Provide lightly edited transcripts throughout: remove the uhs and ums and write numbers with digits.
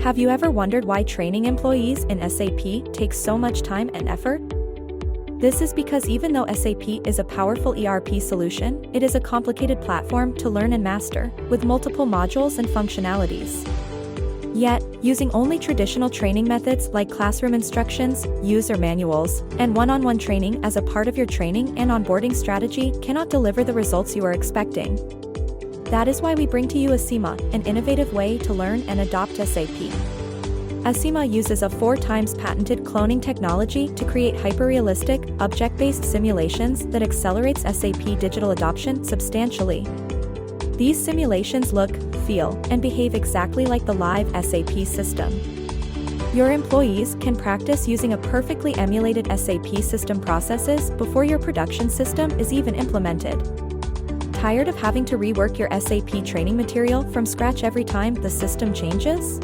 Have you ever wondered why training employees in SAP takes so much time and effort? This is because even though SAP is a powerful ERP solution, it is a complicated platform to learn and master, with multiple modules and functionalities. Yet, using only traditional training methods like classroom instructions, user manuals, and one-on-one training as a part of your training and onboarding strategy cannot deliver the results you are expecting. That is why we bring to you Assima, an innovative way to learn and adopt SAP. Assima uses a 4x patented cloning technology to create hyper-realistic, object-based simulations that accelerates SAP digital adoption substantially. These simulations look, feel, and behave exactly like the live SAP system. Your employees can practice using a perfectly emulated SAP system processes before your production system is even implemented. Tired of having to rework your SAP training material from scratch every time the system changes?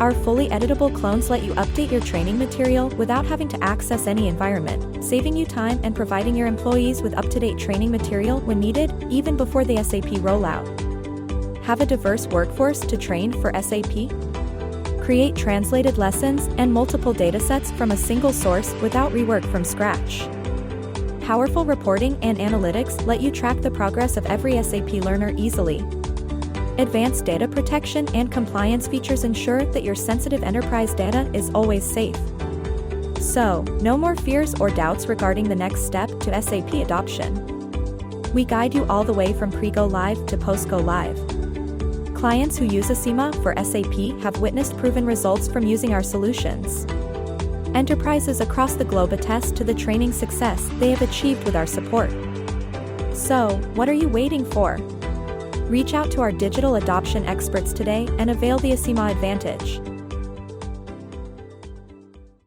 Our fully editable clones let you update your training material without having to access any environment, saving you time and providing your employees with up-to-date training material when needed, even before the SAP rollout. Have a diverse workforce to train for SAP? Create translated lessons and multiple datasets from a single source without rework from scratch. Powerful reporting and analytics let you track the progress of every SAP learner easily. Advanced data protection and compliance features ensure that your sensitive enterprise data is always safe. So, no more fears or doubts regarding the next step to SAP adoption. We guide you all the way from pre-go live to post-go live. Clients who use Assima for SAP have witnessed proven results from using our solutions. Enterprises across the globe attest to the training success they have achieved with our support. So, what are you waiting for? Reach out to our digital adoption experts today and avail the Assima advantage.